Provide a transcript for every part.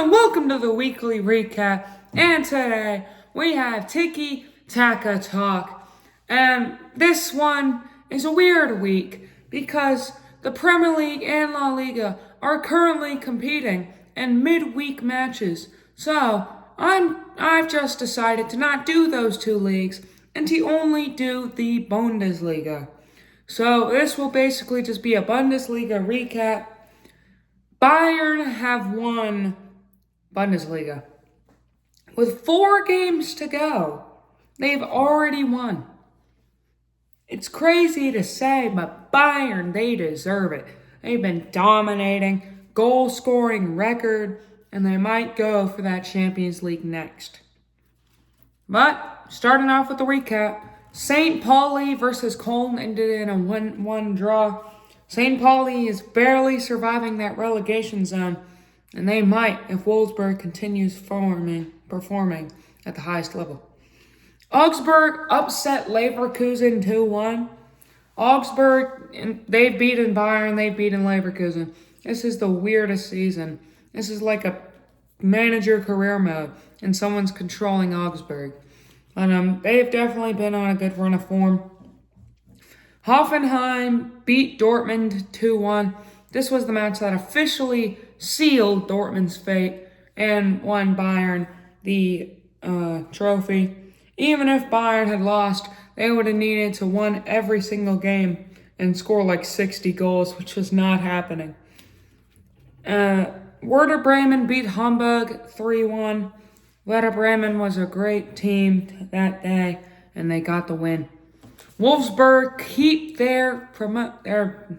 and welcome to the weekly recap. And today we have Tiki Taka Talk. And this one is a weird week because the Premier League and La Liga are currently competing in midweek matches. So I've just decided to not do those two leagues and to only do the Bundesliga. So this will basically just be a Bundesliga recap. Bayern have won Bundesliga. With 4 games to go, they've already won. It's crazy to say, but Bayern, they deserve it. They've been dominating, goal-scoring record, and they might go for that Champions League next. But, starting off with the recap, St. Pauli versus Köln ended in a 1-1 draw. St. Pauli is barely surviving that relegation zone, and they might if Wolfsburg continues performing at the highest level. Augsburg upset Leverkusen 2-1. Augsburg, they've beaten Bayern, they've beaten Leverkusen. This is the weirdest season. This is like a manager career mode, and someone's controlling Augsburg. But they've definitely been on a good run of form. Hoffenheim beat Dortmund 2-1. This was the match that officially sealed Dortmund's fate and won Bayern the trophy. Even if Bayern had lost, they would have needed to win every single game and score like 60 goals, which was not happening. Werder Bremen beat Hamburg 3-1. Werder Bremen was a great team that day, and they got the win. Wolfsburg keep their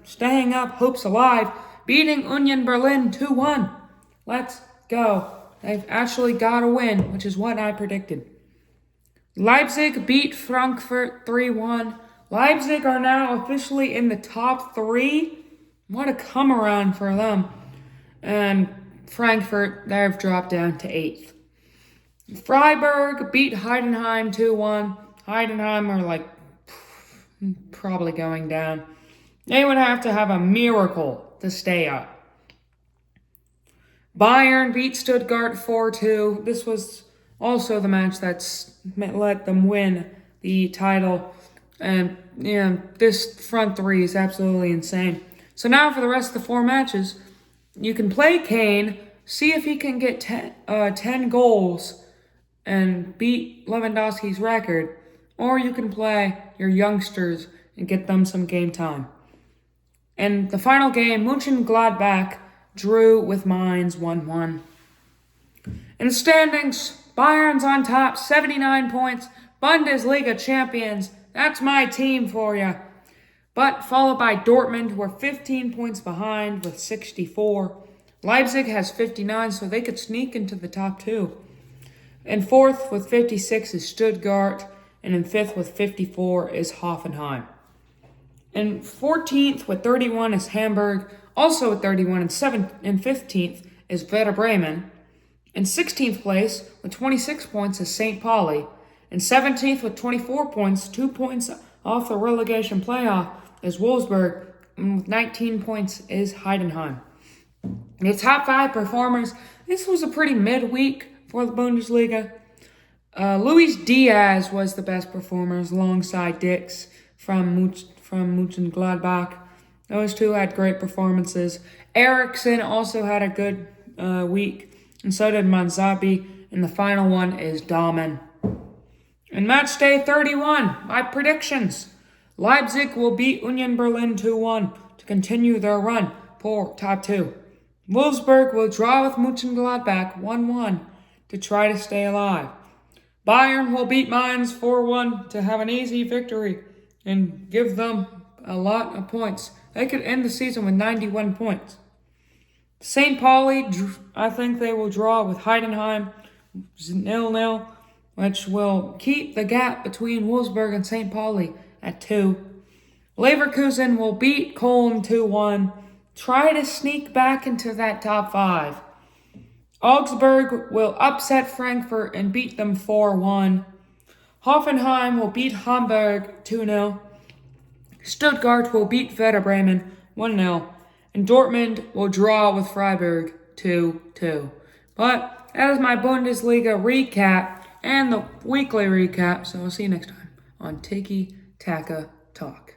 staying up hopes alive, beating Union Berlin 2-1. Let's go. They've actually got a win, which is what I predicted. Leipzig beat Frankfurt 3-1. Leipzig are now officially in the top 3. What a come around for them. And Frankfurt, they've dropped down to 8th. Freiburg beat Heidenheim 2-1. Heidenheim are probably going down. They would have to have a miracle to stay up. Bayern beat Stuttgart 4-2. This was also the match that's let them win the title. And, this front 3 is absolutely insane. So now for the rest of the 4 matches, you can play Kane, see if he can get 10 goals and beat Lewandowski's record, or you can play your youngsters and get them some game time. And the final game, Mönchengladbach drew with Mainz 1-1. In the standings, Bayern's on top, 79 points, Bundesliga champions. That's my team for you. But followed by Dortmund, who are 15 points behind with 64. Leipzig has 59, so they could sneak into the top 2. In 4th with 56 is Stuttgart, and in 5th with 54 is Hoffenheim. In 14th with 31 is Hamburg, also with 31, and 15th is Werder Bremen. In 16th place with 26 points is St. Pauli. In 17th with 24 points, 2 points off the relegation playoff, is Wolfsburg. And with 19 points is Heidenheim. The top 5 performers, this was a pretty midweek for the Bundesliga. Luis Diaz was the best performer alongside Dix from Mönchengladbach. Those two had great performances. Eriksen also had a good week, and so did Manzabi. And the final one is Dahmen. In match day 31, my predictions. Leipzig will beat Union Berlin 2-1 to continue their run for top 2. Wolfsburg will draw with Mönchengladbach 1-1 to try to stay alive. Bayern will beat Mainz 4-1 to have an easy victory and give them a lot of points. They could end the season with 91 points. St. Pauli, I think they will draw with Heidenheim 0-0, which will keep the gap between Wolfsburg and St. Pauli at 2. Leverkusen will beat Köln 2-1, try to sneak back into that top 5. Augsburg will upset Frankfurt and beat them 4-1. Hoffenheim will beat Hamburg 2-0. Stuttgart will beat Werder Bremen 1-0. And Dortmund will draw with Freiburg 2-2. But that is my Bundesliga recap and the weekly recap. So I'll see you next time on Tiki Taka Talk.